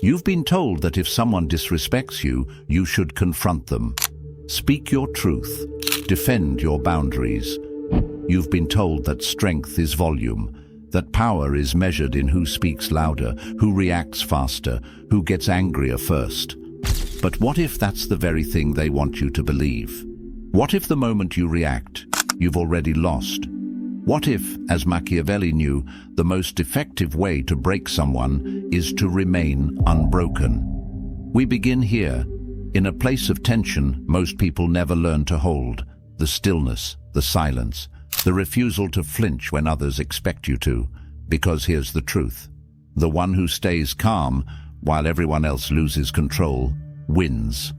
You've been told that if someone disrespects you, you should confront them. Speak your truth. Defend your boundaries. You've been told that strength is volume, that power is measured in who speaks louder, who reacts faster, who gets angrier first. But what if that's the very thing they want you to believe? What if the moment you react, you've already lost? What if, as Machiavelli knew, the most effective way to break someone is to remain unbroken? We begin here, in a place of tension most people never learn to hold: the stillness, the silence, the refusal to flinch when others expect you to. Because here's the truth: the one who stays calm while everyone else loses control wins.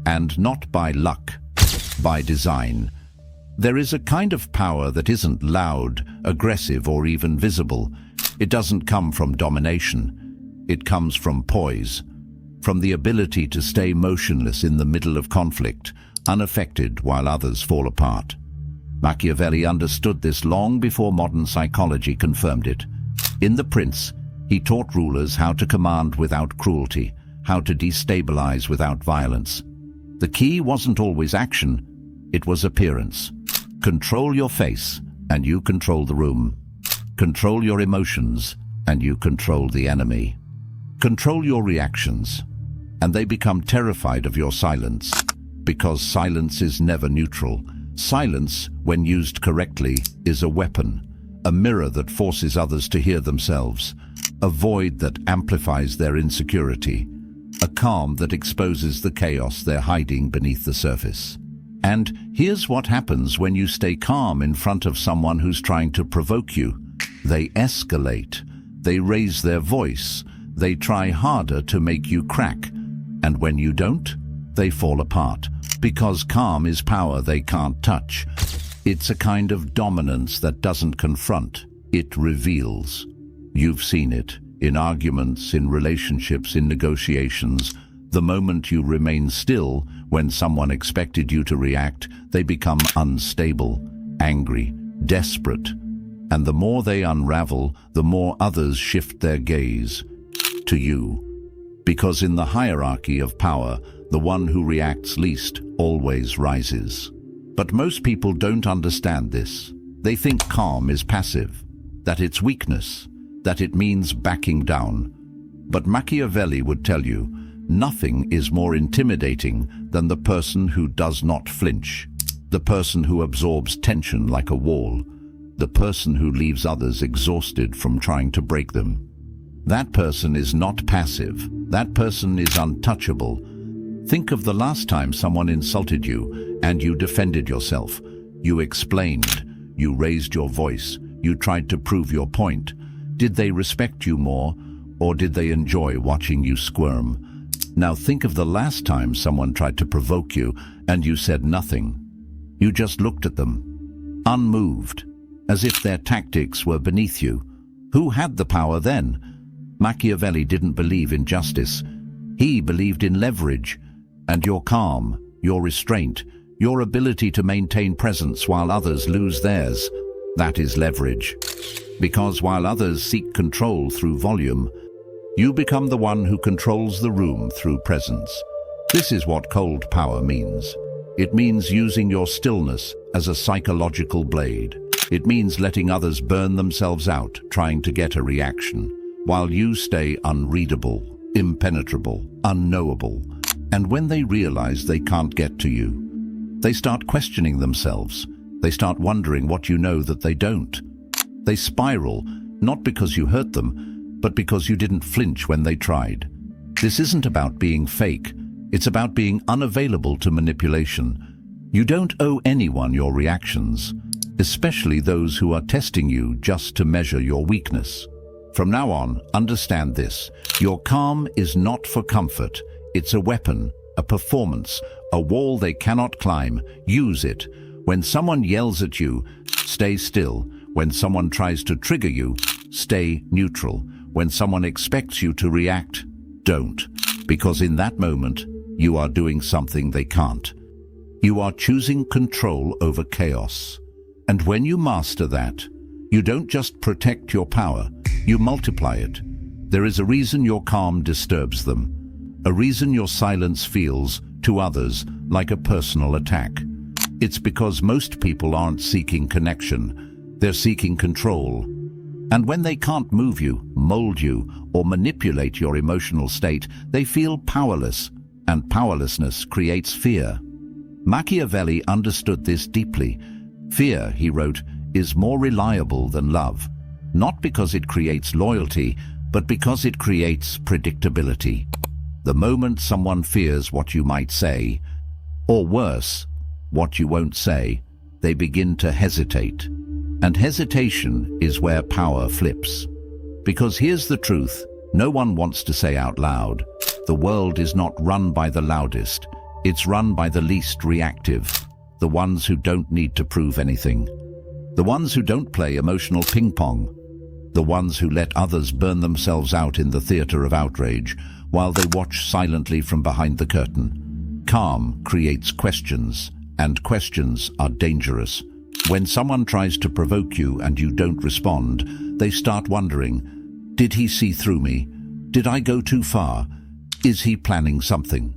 And not by luck, by design. There is a kind of power that isn't loud, aggressive, or even visible. It doesn't come from domination. It comes from poise, from the ability to stay motionless in the middle of conflict, unaffected while others fall apart. Machiavelli understood this long before modern psychology confirmed it. In The Prince, he taught rulers how to command without cruelty, how to destabilize without violence. The key wasn't always action, it was appearance. Control your face, and you control the room. Control your emotions, and you control the enemy. Control your reactions, and they become terrified of your silence, because silence is never neutral. Silence, when used correctly, is a weapon, a mirror that forces others to hear themselves, a void that amplifies their insecurity, a calm that exposes the chaos they're hiding beneath the surface. And here's what happens when you stay calm in front of someone who's trying to provoke you. They escalate, they raise their voice, they try harder to make you crack. And when you don't, they fall apart. Because calm is power they can't touch. It's a kind of dominance that doesn't confront, it reveals. You've seen it in arguments, in relationships, in negotiations. The moment you remain still, when someone expected you to react, they become unstable, angry, desperate. And the more they unravel, the more others shift their gaze to you. Because in the hierarchy of power, the one who reacts least always rises. But most people don't understand this. They think calm is passive, that it's weakness, that it means backing down. But Machiavelli would tell you, nothing is more intimidating than the person who does not flinch, the person who absorbs tension like a wall, the person who leaves others exhausted from trying to break them. That person is not passive. That person is untouchable. Think of the last time someone insulted you and you defended yourself. You explained, you raised your voice, you tried to prove your point. Did they respect you more, or did they enjoy watching you squirm? Now think of the last time someone tried to provoke you and you said nothing. You just looked at them, unmoved, as if their tactics were beneath you. Who had the power then? Machiavelli didn't believe in justice. He believed in leverage. And your calm, your restraint, your ability to maintain presence while others lose theirs, that is leverage. Because while others seek control through volume, you become the one who controls the room through presence. This is what cold power means. It means using your stillness as a psychological blade. It means letting others burn themselves out trying to get a reaction, while you stay unreadable, impenetrable, unknowable. And when they realize they can't get to you, they start questioning themselves. They start wondering what you know that they don't. They spiral, not because you hurt them, but because you didn't flinch when they tried. This isn't about being fake. It's about being unavailable to manipulation. You don't owe anyone your reactions, especially those who are testing you just to measure your weakness. From now on, understand this. Your calm is not for comfort. It's a weapon, a performance, a wall they cannot climb. Use it. When someone yells at you, stay still. When someone tries to trigger you, stay neutral. When someone expects you to react, don't. Because in that moment, you are doing something they can't. You are choosing control over chaos. And when you master that, you don't just protect your power, you multiply it. There is a reason your calm disturbs them, a reason your silence feels, to others, like a personal attack. It's because most people aren't seeking connection, they're seeking control. And when they can't move you, mold you, or manipulate your emotional state, they feel powerless, and powerlessness creates fear. Machiavelli understood this deeply. Fear, he wrote, is more reliable than love, not because it creates loyalty, but because it creates predictability. The moment someone fears what you might say, or worse, what you won't say, they begin to hesitate. And hesitation is where power flips. Because here's the truth, no one wants to say out loud, the world is not run by the loudest, it's run by the least reactive, the ones who don't need to prove anything, the ones who don't play emotional ping-pong, the ones who let others burn themselves out in the theater of outrage, while they watch silently from behind the curtain. Calm creates questions, and questions are dangerous. When someone tries to provoke you and you don't respond, they start wondering, did he see through me? Did I go too far? Is he planning something?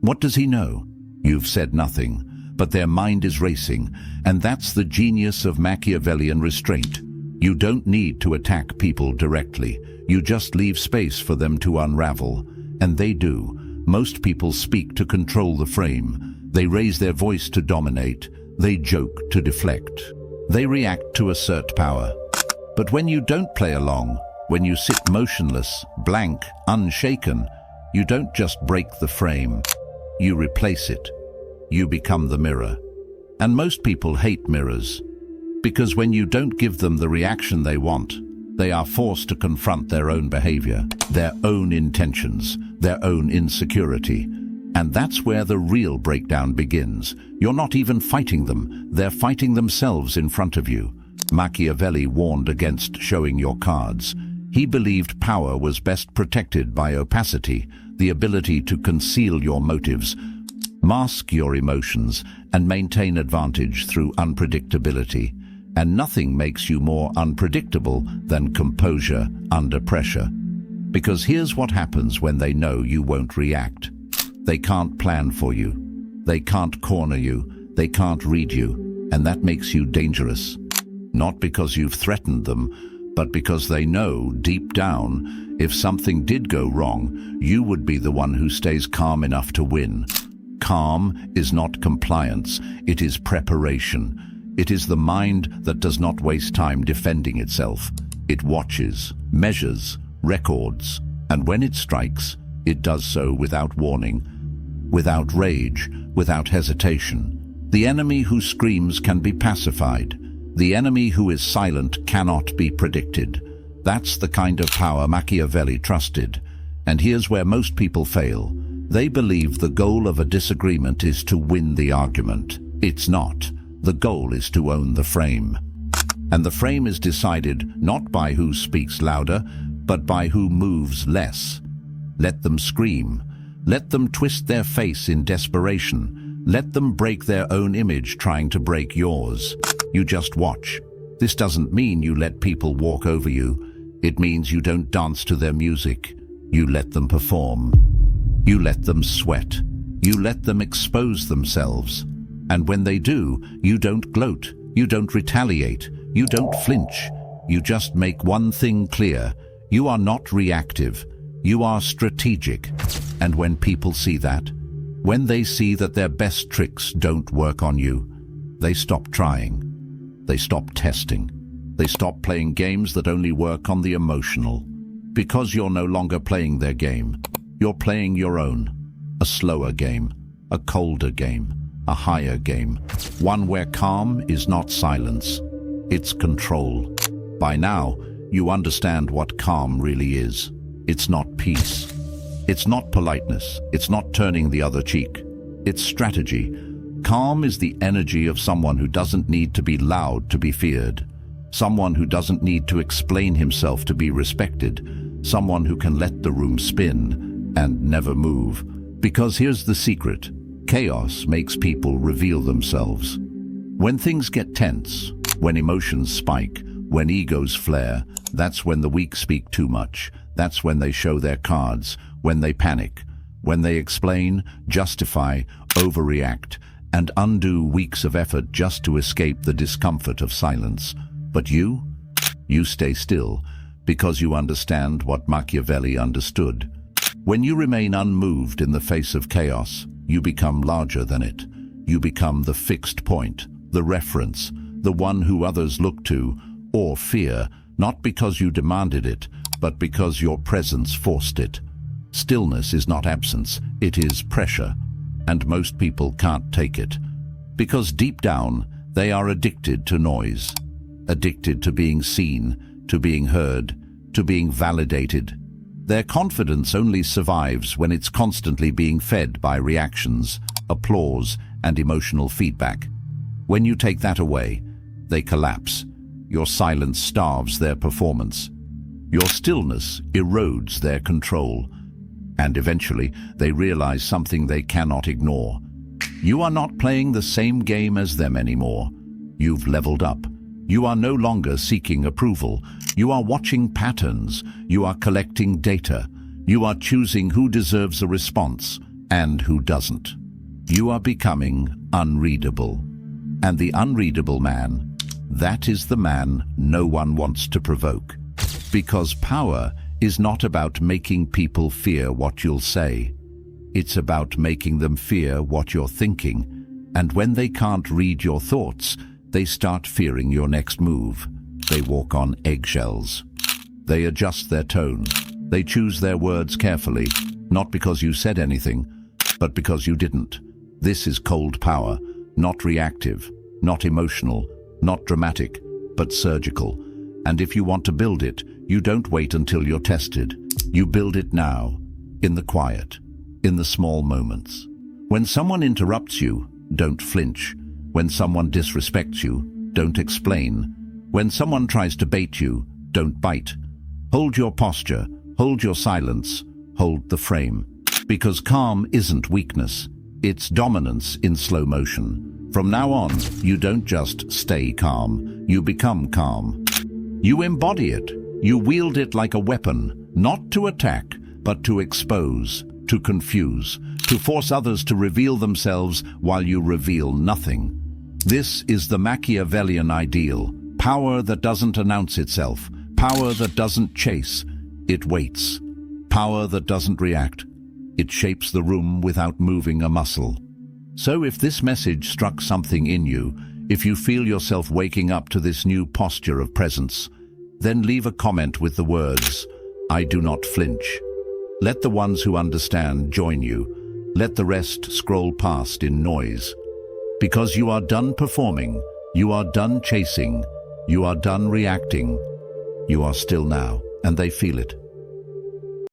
What does he know? You've said nothing, but their mind is racing, and that's the genius of Machiavellian restraint. You don't need to attack people directly. You just leave space for them to unravel. And they do. Most people speak to control the frame. They raise their voice to dominate. They joke to deflect. They react to assert power. But when you don't play along, when you sit motionless, blank, unshaken, you don't just break the frame. You replace it. You become the mirror. And most people hate mirrors. Because when you don't give them the reaction they want, they are forced to confront their own behavior, their own intentions, their own insecurity. And that's where the real breakdown begins. You're not even fighting them, they're fighting themselves in front of you. Machiavelli warned against showing your cards. He believed power was best protected by opacity, the ability to conceal your motives, mask your emotions, and maintain advantage through unpredictability. And nothing makes you more unpredictable than composure under pressure. Because here's what happens when they know you won't react. They can't plan for you. They can't corner you. They can't read you. And that makes you dangerous. Not because you've threatened them, but because they know, deep down, if something did go wrong, you would be the one who stays calm enough to win. Calm is not compliance. It is preparation. It is the mind that does not waste time defending itself. It watches, measures, records, and when it strikes, it does so without warning, without rage, without hesitation. The enemy who screams can be pacified. The enemy who is silent cannot be predicted. That's the kind of power Machiavelli trusted. And here's where most people fail. They believe the goal of a disagreement is to win the argument. It's not. The goal is to own the frame. And the frame is decided not by who speaks louder, but by who moves less. Let them scream. Let them twist their face in desperation. Let them break their own image trying to break yours. You just watch. This doesn't mean you let people walk over you. It means you don't dance to their music. You let them perform. You let them sweat. You let them expose themselves. And when they do, you don't gloat, you don't retaliate, you don't flinch. You just make one thing clear. You are not reactive. You are strategic. And when people see that, when they see that their best tricks don't work on you, they stop trying. They stop testing. They stop playing games that only work on the emotional. Because you're no longer playing their game. You're playing your own. A slower game. A colder game. A higher game, one where calm is not silence, it's control. By now, you understand what calm really is. It's not peace. It's not politeness. It's not turning the other cheek. It's strategy. Calm is the energy of someone who doesn't need to be loud to be feared. Someone who doesn't need to explain himself to be respected. Someone who can let the room spin and never move. Because here's the secret. Chaos makes people reveal themselves. When things get tense, when emotions spike, when egos flare, that's when the weak speak too much. That's when they show their cards, when they panic, when they explain, justify, overreact, and undo weeks of effort just to escape the discomfort of silence. But you stay still because you understand what Machiavelli understood. When you remain unmoved in the face of chaos, you become larger than it. You become the fixed point, the reference, the one who others look to or fear, not because you demanded it, but because your presence forced it. Stillness is not absence, it is pressure, and most people can't take it. Because deep down, they are addicted to noise, addicted to being seen, to being heard, to being validated. Their confidence only survives when it's constantly being fed by reactions, applause, and emotional feedback. When you take that away, they collapse. Your silence starves their performance. Your stillness erodes their control. And eventually, they realize something they cannot ignore. You are not playing the same game as them anymore. You've leveled up. You are no longer seeking approval. You are watching patterns. You are collecting data. You are choosing who deserves a response and who doesn't. You are becoming unreadable. And the unreadable man, that is the man no one wants to provoke. Because power is not about making people fear what you'll say. It's about making them fear what you're thinking. And when they can't read your thoughts, they start fearing your next move. They walk on eggshells. They adjust their tone. They choose their words carefully, not because you said anything, but because you didn't. This is cold power, not reactive, not emotional, not dramatic, but surgical. And if you want to build it, you don't wait until you're tested. You build it now, in the quiet, in the small moments. When someone interrupts you, don't flinch. When someone disrespects you, don't explain. When someone tries to bait you, don't bite. Hold your posture, hold your silence, hold the frame. Because calm isn't weakness, it's dominance in slow motion. From now on, you don't just stay calm, you become calm. You embody it. You wield it like a weapon, not to attack, but to expose, to confuse, to force others to reveal themselves while you reveal nothing. This is the Machiavellian ideal. Power that doesn't announce itself. Power that doesn't chase. It waits. Power that doesn't react. It shapes the room without moving a muscle. So if this message struck something in you, if you feel yourself waking up to this new posture of presence, then leave a comment with the words, "I do not flinch." Let the ones who understand join you. Let the rest scroll past in noise. Because you are done performing, you are done chasing, you are done reacting. You are still now, and they feel it.